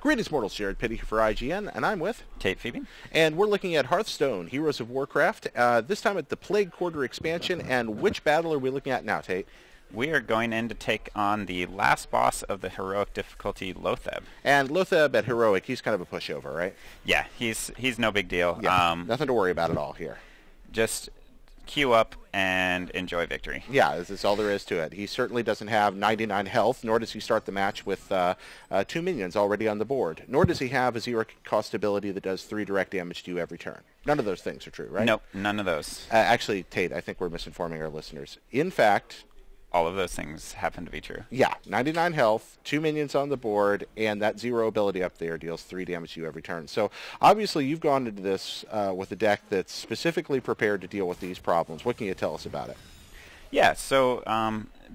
Greetings, mortals. Jared Pitty for IGN, and I'm with Tate Phoebe. And we're looking at Hearthstone, Heroes of Warcraft, this time at the Plague Quarter expansion. And which battle are we looking at now, Tate? We are going in to take on the last boss of the heroic difficulty, Loatheb. And Loatheb at heroic, he's kind of a pushover, right? Yeah, he's no big deal. Yeah, nothing to worry about at all here. Just queue up and enjoy victory. Yeah, that's all there is to it. He certainly doesn't have 99 health, nor does he start the match with 2 minions already on the board. Nor does he have a zero cost ability that does 3 direct damage to you every turn. None of those things are true, right? Nope, none of those. Actually, Tate, I think we're misinforming our listeners. In fact, all of those things happen to be true. Yeah, 99 health, 2 minions on the board, and that zero ability up there deals 3 damage to you every turn. So obviously you've gone into this with a deck that's specifically prepared to deal with these problems. What can you tell us about it? Yeah, so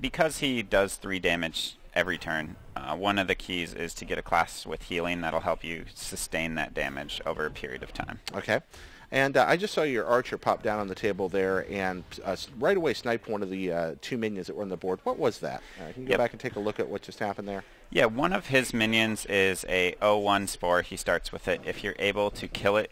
because he does 3 damage every turn, one of the keys is to get a class with healing that'll help you sustain that damage over a period of time. Okay. And I just saw your archer pop down on the table there and right away sniped one of the 2 minions that were on the board. What was that? Can you go back and take a look at what just happened there? Yeah, one of his minions is a 0-1 spore. He starts with it. If you're able to kill it,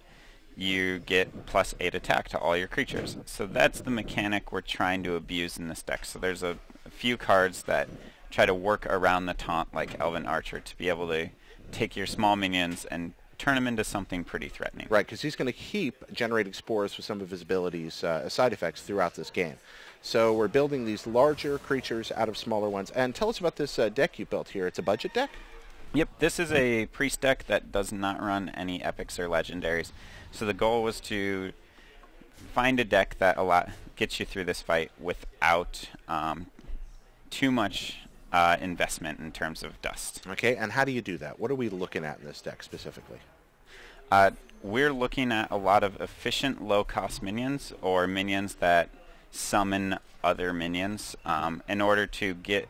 you get +8 attack to all your creatures. So that's the mechanic we're trying to abuse in this deck. So there's a few cards that try to work around the taunt like Elven Archer to be able to take your small minions and turn him into something pretty threatening. Right, because he's going to keep generating spores with some of his abilities, side effects throughout this game. So we're building these larger creatures out of smaller ones. And tell us about this deck you built here. It's a budget deck? Yep, this is a priest deck that does not run any epics or legendaries. So the goal was to find a deck that gets you through this fight without too much investment in terms of dust. Okay, and how do you do that? What are we looking at in this deck specifically? We're looking at a lot of efficient low-cost minions or minions that summon other minions in order to get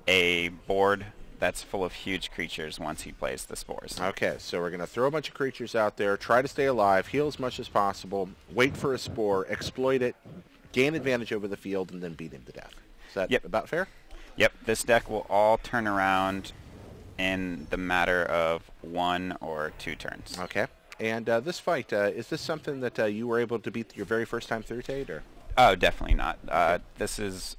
a board that's full of huge creatures once he plays the spores. Okay, so we're going to throw a bunch of creatures out there, try to stay alive, heal as much as possible, wait for a spore, exploit it, gain advantage over the field, and then beat him to death. Is that about fair? Yep, this deck will all turn around in the matter of 1 or 2 turns. Okay. And this fight, is this something that you were able to beat your very first time through, Tate? Or? Oh, definitely not. This is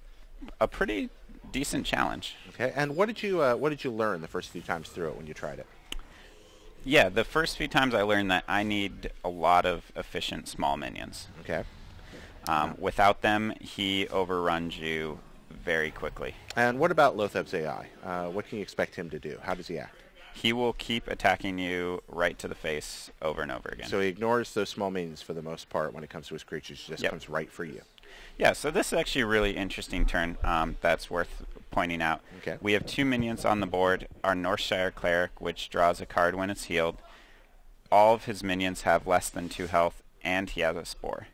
a pretty decent challenge. Okay. And what did you learn the first few times through it when you tried it? Yeah, the first few times I learned that I need a lot of efficient small minions. Okay. Without them, he overruns you very quickly. And what about Loatheb's AI? What can you expect him to do? How does he act? He will keep attacking you right to the face over and over again. So he ignores those small minions for the most part when it comes to his creatures. He just comes right for you. Yeah, so this is actually a really interesting turn that's worth pointing out. Okay. We have 2 minions on the board. Our Northshire Cleric, which draws a card when it's healed. All of his minions have less than 2 health, and he has a spore.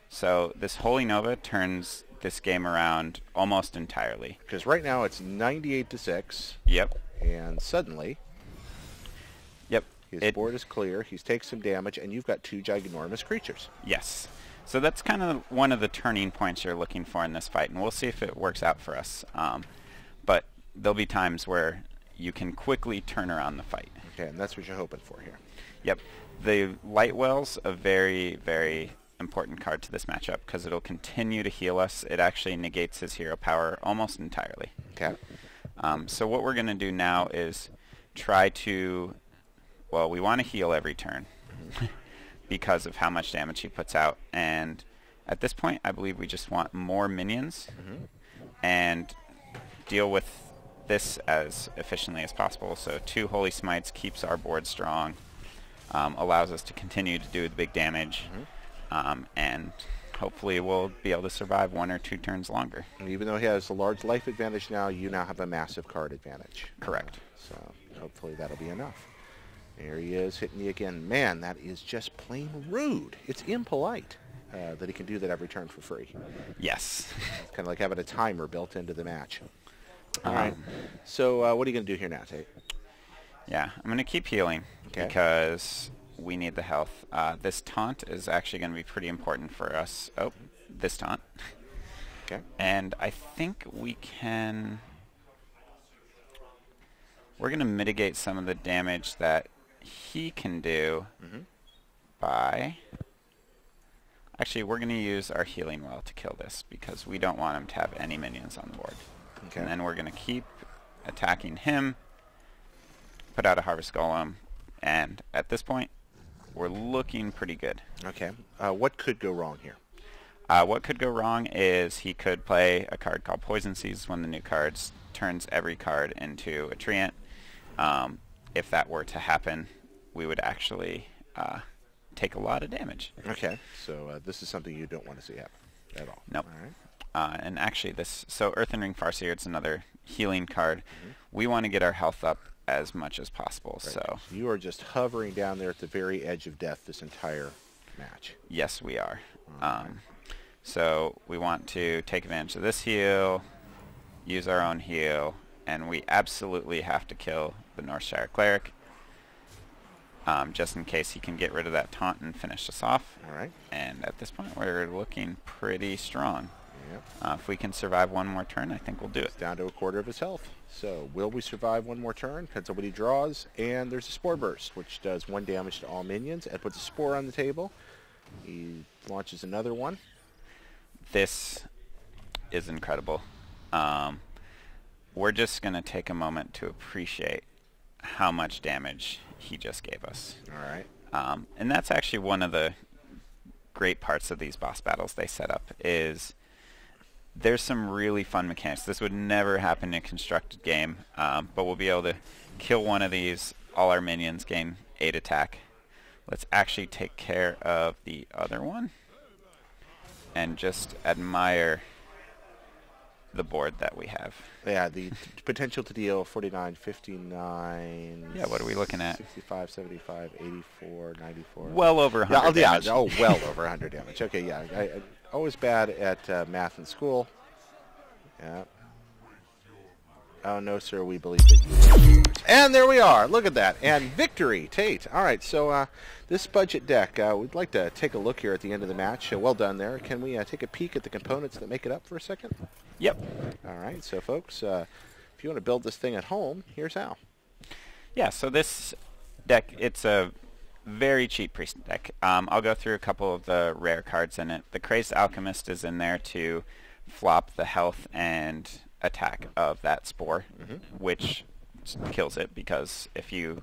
So this Holy Nova turns this game around almost entirely. Because right now it's 98-6. Yep. And suddenly, his board is clear. He takes some damage, and you've got 2 ginormous creatures. Yes. So that's kind of one of the turning points you're looking for in this fight, and we'll see if it works out for us. But there'll be times where you can quickly turn around the fight. Okay, and that's what you're hoping for here. Yep. The Lightwell's a very, very important card to this matchup because it'll continue to heal us. It actually negates his hero power almost entirely. Okay. So what we're going to do now is try to, well, we want to heal every turn because of how much damage he puts out. And at this point, I believe we just want more minions and deal with this as efficiently as possible. So 2 Holy Smites keeps our board strong, allows us to continue to do the big damage. And hopefully we'll be able to survive 1 or 2 turns longer. And even though he has a large life advantage now, you now have a massive card advantage. Correct. So hopefully that'll be enough. There he is, hitting you again. Man, that is just plain rude. It's impolite that he can do that every turn for free. Yes. It's kind of like having a timer built into the match. All right. So what are you going to do here now, Tate? Yeah, I'm going to keep healing because we need the health. This taunt is actually going to be pretty important for us. Oh, this taunt. Okay. And I think we can... We're going to mitigate some of the damage that he can do by... Actually, we're going to use our healing well to kill this because we don't want him to have any minions on the board. Okay. And then we're going to keep attacking him, put out a Harvest Golem, and at this point, we're looking pretty good. Okay. What could go wrong here? What could go wrong is he could play a card called Poison Seeds. One of the new cards turns every card into a treant. If that were to happen, we would actually take a lot of damage. Okay, so this is something you don't want to see happen at all. Nope. All right. And actually, so Earthen Ring Farseer, it's another healing card. We want to get our health up as much as possible. Right. So you are just hovering down there at the very edge of death this entire match. yes, we are. Right. So we want to take advantage of this heal, use our own heal, and we absolutely have to kill the Northshire Cleric. Just in case he can get rid of that taunt and finish us off. All right. And at this point, we're looking pretty strong. Yep. If we can survive one more turn, I think we'll do it. It's down to a quarter of his health. So will we survive one more turn? Depends on what he draws. And there's a Spore Burst, which does 1 damage to all minions. Ed puts a Spore on the table. He launches another one. This is incredible. We're just going to take a moment to appreciate how much damage he just gave us. All right. And that's actually one of the great parts of these boss battles they set up is there's some really fun mechanics. This would never happen in a constructed game, but we'll be able to kill one of these, all our minions gain 8 attack. Let's actually take care of the other one and just admire the board that we have. Yeah, the potential to deal 49, 59... Yeah, what are we looking at? 65, 75, 84, 94... Well over 100 damage. Yeah, oh, well over 100 damage. Okay, yeah. I always bad at math in school. Yeah. Oh, no, sir, we believe that you... And there we are. Look at that. And victory, Tate. All right, so this budget deck, we'd like to take a look here at the end of the match. Well done there. Can we take a peek at the components that make it up for a second? Yep. All right, so folks, if you want to build this thing at home, here's how. Yeah, so this deck, it's a very cheap priest deck. I'll go through a couple of the rare cards in it. The Crazed Alchemist is in there to flop the health and attack of that Spore, which kills it because if you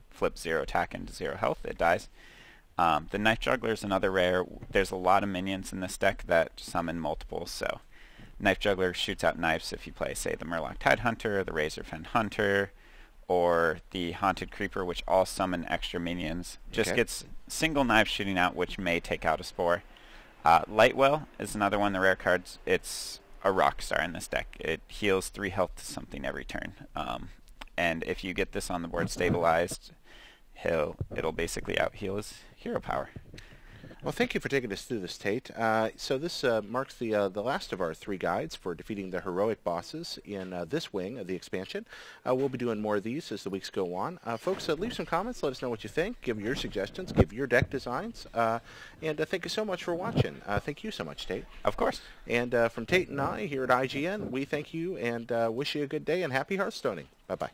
flip 0 attack into 0 health, it dies. The Knife Juggler is another rare. There's a lot of minions in this deck that summon multiples, so Knife Juggler shoots out knives if you play, say, the Murloc Tidehunter, the Razorfen Hunter, or the Haunted Creeper, which all summon extra minions. Just gets single knives shooting out, which may take out a Spore. Lightwell is another one of the rare cards. It's a rock star in this deck. It heals 3 health to something every turn. And if you get this on the board stabilized, it'll basically out-heal his hero power. Well, thank you for taking us through this, Tate. So this marks the last of our 3 guides for defeating the heroic bosses in this wing of the expansion. We'll be doing more of these as the weeks go on. Folks, leave some comments. Let us know what you think. Give your suggestions. Give your deck designs. And thank you so much for watching. Thank you so much, Tate. Of course. And from Tate and I here at IGN, we thank you and wish you a good day and happy Hearthstoning. Bye-bye.